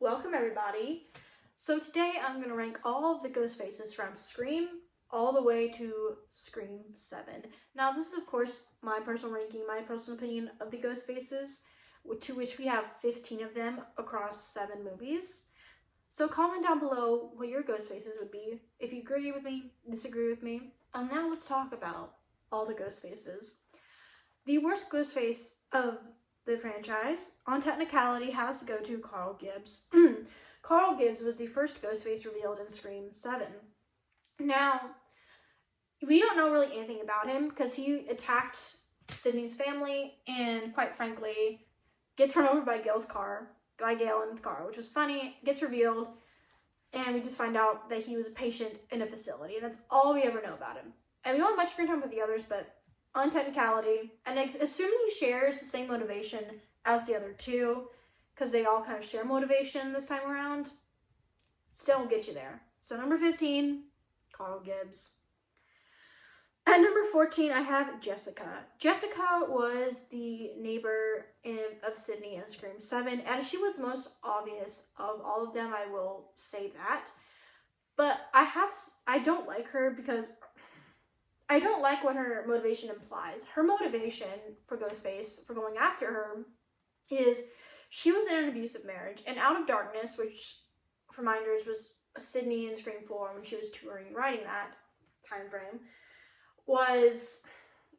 Welcome everybody. So today I'm going to rank all of the ghost faces from Scream all the way to Scream 7. Now this is of course my personal ranking, my personal opinion of the ghost faces, to which we have 15 of them across 7 movies. So comment down below what your ghost faces would be, if you agree with me, disagree with me. And now let's talk about all the ghost faces. The worst ghost face of the franchise, on technicality, has to go to Carl Gibbs. Carl Gibbs was the first Ghostface revealed in Scream 7. Now, we don't know really anything about him because he attacked Sydney's family and, quite frankly, gets run over by Gail in the car, which was funny, gets revealed, and we just find out that he was a patient in a facility, and that's all we ever know about him. And we don't have much screen time with the others, but on technicality, and assuming he shares the same motivation as the other two, because they all kind of share motivation this time around, still will get you there. So number 15, Carl Gibbs. At number 14, I have Jessica. Jessica was the neighbor of Sydney in Scream 7, and she was the most obvious of all of them, I will say that. But I don't like her because I don't like what her motivation implies. Her motivation for Ghostface, for going after her, is she was in an abusive marriage, and Out of Darkness, which, for reminders, was Sydney in Scream 4 when she was touring and writing that time frame,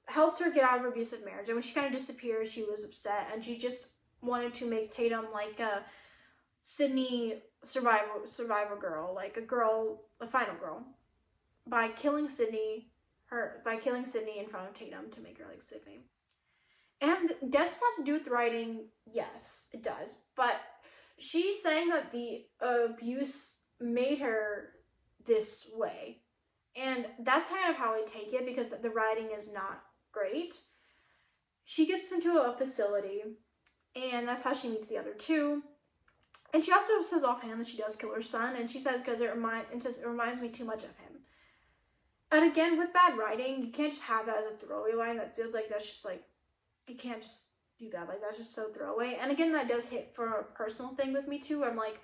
helped her get out of her abusive marriage. And when she kind of disappeared, she was upset, and she just wanted to make Tatum like a Sydney survivor girl, like a final girl, by killing Sydney in front of Tatum to make her like Sydney. And does this have to do with the writing? Yes, it does. But she's saying that the abuse made her this way. And that's kind of how I take it, because the writing is not great. She gets into a facility, and that's how she meets the other two. And she also says offhand that she does kill her son, and she says because it reminds me too much of him. And again, with bad writing, you can't just have that as a throwaway line. That's just like, you can't just do that. Like, that's just so throwaway. And again, that does hit for a personal thing with me too. I'm like,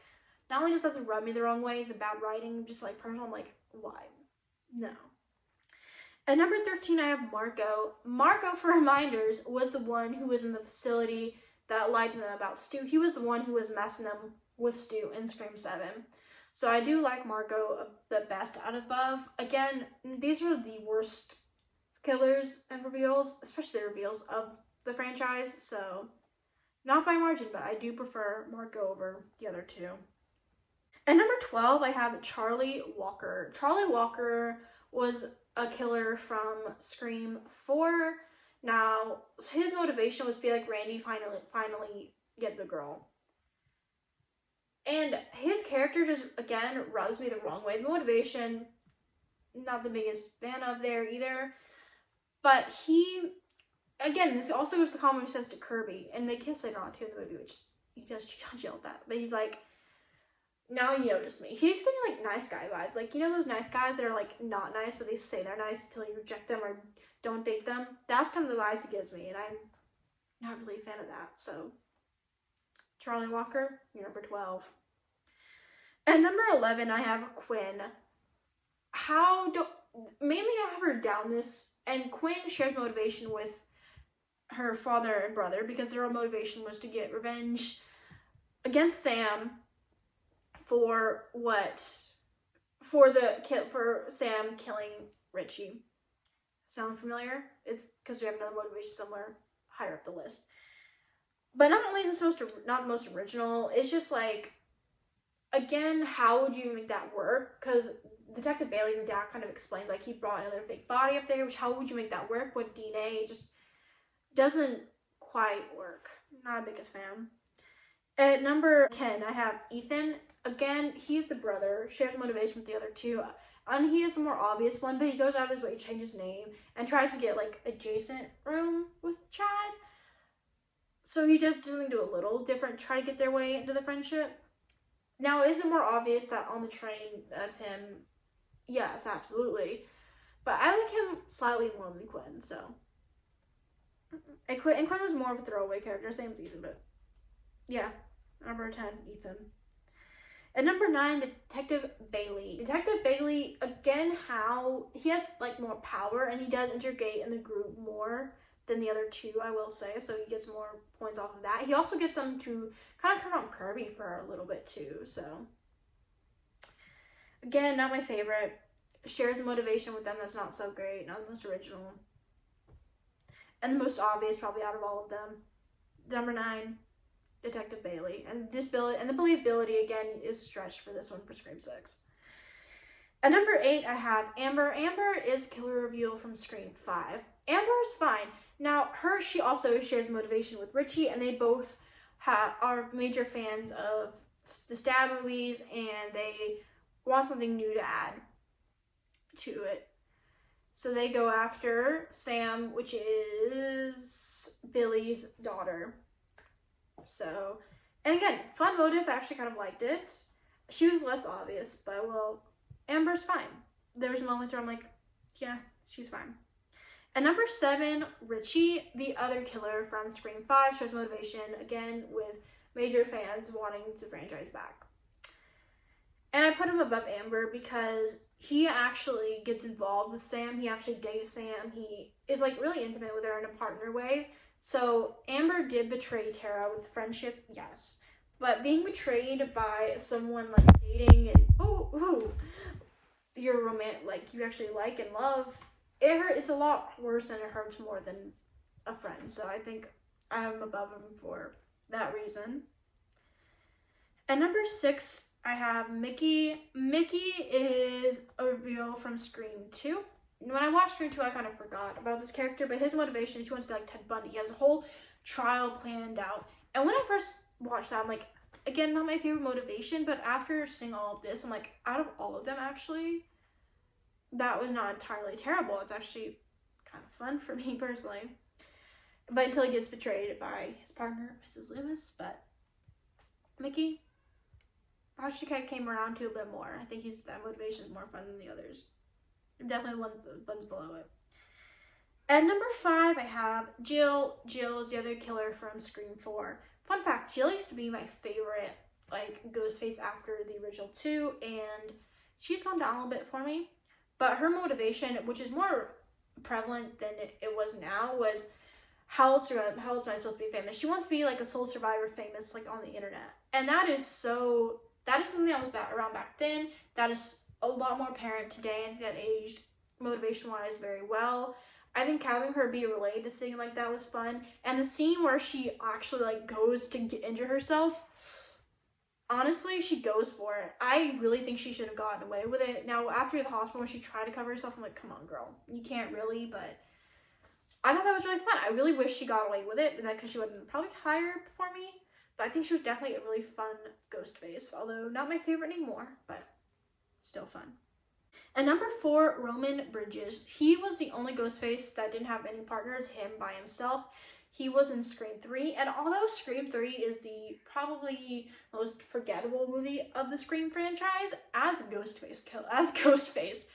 not only does that rub me the wrong way, the bad writing, just like personal, I'm like, why? No. At number 13, I have Marco. Marco, for reminders, was the one who was in the facility that lied to them about Stu. He was the one who was messing them with Stu in Scream 7. So I do like Marco the best out of above. Again, these are the worst killers and reveals, especially the reveals of the franchise. So not by margin, but I do prefer Marco over the other two. At number 12, I have Charlie Walker. Charlie Walker was a killer from Scream 4. Now, his motivation was to be like Randy, finally get the girl. And his character just, again, rubs me the wrong way. The motivation, not the biggest fan of there either. But he, again, this also goes to the comment he says to Kirby. And they kiss later on too in the movie, which he does yell at that. But he's like, now you notice me. He's getting like nice guy vibes. Like, you know those nice guys that are like not nice, but they say they're nice until you reject them or don't date them? That's kind of the vibes he gives me. And I'm not really a fan of that. So Charlie Walker, you're number 12. At number 11, I have Quinn. Mainly I have her down this, and Quinn shared motivation with her father and brother because their motivation was to get revenge against Sam for Sam killing Richie. Sound familiar? It's because we have another motivation somewhere higher up the list. But not only is this not the most original, it's just like, again, how would you make that work? Because Detective Bailey, your dad, kind of explains, like, he brought another fake body up there, which how would you make that work with DNA? It just doesn't quite work. Not the biggest fan. At number 10, I have Ethan. Again, he's the brother, shares motivation with the other two, and he is the more obvious one, but he goes out of his way to change his name and tries to get, like, adjacent room with Chad. So he just doesn't do a little different, try to get their way into the friendship. Now, is it more obvious that on the train that's him? Yes, absolutely. But I like him slightly more than Quinn, so. And Quinn was more of a throwaway character, same with Ethan, but yeah, number 10, Ethan. At number 9, Detective Bailey. Detective Bailey, again, how he has like more power and he does integrate in the group more than the other two, I will say. So he gets more points off of that. He also gets them to kind of turn on Kirby for a little bit too. So again, not my favorite. Shares a motivation with them that's not so great, not the most original. And the most obvious probably out of all of them. Number 9, Detective Bailey. And disability and the believability again is stretched for this one for Scream 6. At number 8, I have Amber. Amber is killer reveal from Scream 5. Amber is fine. Now, she also shares motivation with Richie, and they both are major fans of the stab movies, and they want something new to add to it. So they go after Sam, which is Billy's daughter. So, and again, fun motive. I actually kind of liked it. She was less obvious, but well, Amber's fine. There's moments where I'm like, yeah, she's fine. At number 7, Richie, the other killer from Scream 5, shows motivation, again, with major fans wanting the franchise back. And I put him above Amber because he actually gets involved with Sam. He actually dates Sam. He is like really intimate with her in a partner way. So Amber did betray Tara with friendship, yes. But being betrayed by someone like dating and you're romantic, like you actually like and love, it's a lot worse and it hurts more than a friend. So I think I'm above him for that reason. At number 6, I have Mickey. Mickey is a reveal from Scream 2. When I watched Scream 2, I kind of forgot about this character, but his motivation is he wants to be like Ted Bundy. He has a whole trial planned out. And when I first watched that, I'm like, again, not my favorite motivation, but after seeing all of this, I'm like, out of all of them, actually, that was not entirely terrible. It's actually kind of fun for me personally. But until he gets betrayed by his partner, Mrs. Loomis. But Mickey, I actually kind of came around to a bit more. I think that motivation is more fun than the others. Definitely the ones below it. At number 5, I have Jill. Jill is the other killer from Scream 4. Fun fact, Jill used to be my favorite like Ghostface after the original 2, and she's gone down a little bit for me. But her motivation, which is more prevalent than it was now, was how else am I supposed to be famous? She wants to be like a soul survivor famous like on the internet. And that is something that was around back then. That is a lot more apparent today. I think that aged motivation-wise very well. I think having her be related to singing like that was fun. And the scene where she actually like goes to injure herself, honestly, she goes for it. I really think she should have gotten away with it. Now, after the hospital when she tried to cover herself, I'm like, come on, girl. You can't really, but I thought that was really fun. I really wish she got away with it, because she wouldn't probably hire for me. But I think she was definitely a really fun Ghostface, although not my favorite anymore, but still fun. And number 4, Roman Bridges. He was the only Ghostface that didn't have any partners, him by himself. He was in Scream 3, and although Scream 3 is the probably most forgettable movie of the Scream franchise, as Ghostface,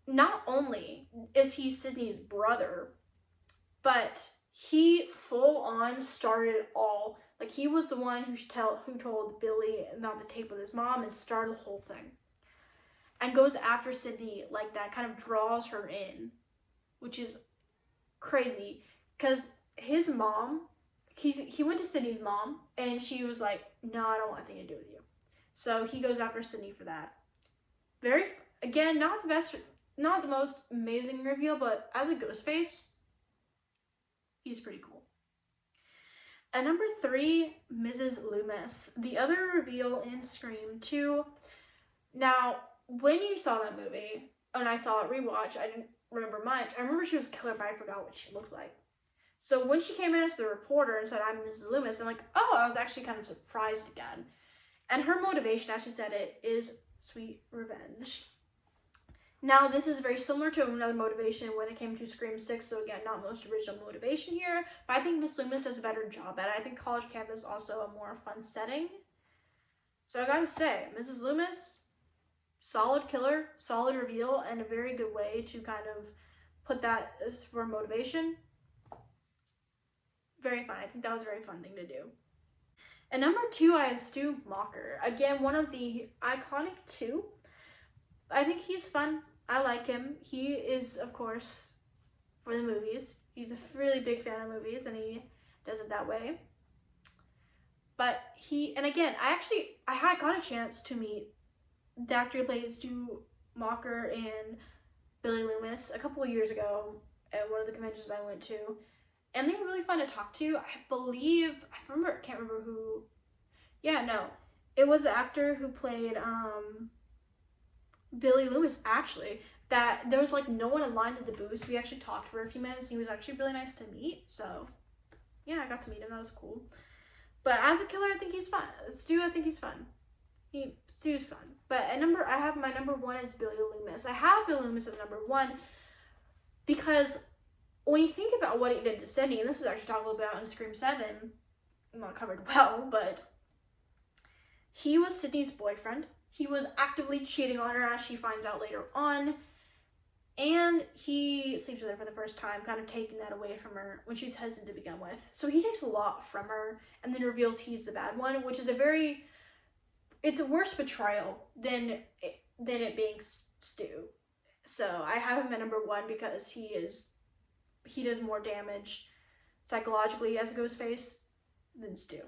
not only is he Sidney's brother, but he full on started it all. Like, he was the one who told Billy about the tape with his mom and started the whole thing. And goes after Sidney like that, kind of draws her in, which is crazy. Because his mom, he went to Sidney's mom, and she was like, no, I don't want anything to do with you. So he goes after Sidney for that. Again, not the most amazing reveal, but as a Ghostface, he's pretty cool. At number 3, Mrs. Loomis, the other reveal in Scream 2. Now, when you saw that movie, and I saw it rewatch, I didn't remember much. I remember she was a killer, but I forgot what she looked like. So when she came in as the reporter and said, I'm Mrs. Loomis, I'm like, oh, I was actually kind of surprised again. And her motivation, as she said it, is sweet revenge. Now, this is very similar to another motivation when it came to Scream 6, so again, not most original motivation here, but I think Miss Loomis does a better job at it. I think college campus is also a more fun setting. So I gotta say, Mrs. Loomis, solid killer, solid reveal, and a very good way to kind of put that as for motivation. Very fun. I think that was a very fun thing to do. And number 2, I have Stu Macher. Again, one of the iconic 2. I think he's fun. I like him. He is, of course, for the movies. He's a really big fan of movies, and he does it that way. But and again, I got a chance to meet the actor who plays Stu Macher and Billy Loomis a couple of years ago at one of the conventions I went to, and they were really fun to talk to. Can't remember who. Yeah, no, it was the actor who played Billy Loomis, actually. That there was like no one in line at the booth. We actually talked for a few minutes. He was actually really nice to meet. So yeah, I got to meet him. That was cool. But as a killer, I think he's fun. Stu, I think he's fun. Stu's fun. But I have my number 1 is Billy Loomis. I have Billy Loomis as number 1 because when you think about what he did to Sydney, and this is actually talked about in Scream 7, not covered well, but he was Sydney's boyfriend. He was actively cheating on her, as she finds out later on. And he sleeps with her for the first time, kind of taking that away from her when she's hesitant to begin with. So he takes a lot from her and then reveals he's the bad one, which is it's a worse betrayal than it being Stu. So I have him at number 1 because he does more damage psychologically as a Ghostface than Stu.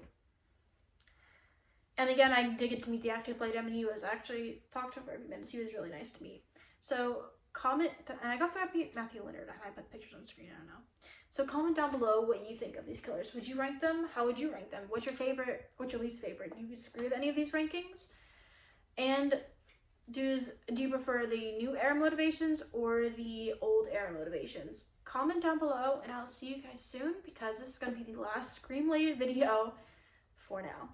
And again, I did get to meet the actor who played him, and he was actually talked to him for a few minutes. He was really nice to meet. So comment, and I also have Matthew Leonard. I might put pictures on the screen, I don't know. So comment down below what you think of these killers. Would you rank them? How would you rank them? What's your favorite? What's your least favorite? Do you disagree with any of these rankings? And do you prefer the new era motivations or the old era motivations? Comment down below, and I'll see you guys soon because this is going to be the last Scream-related video for now.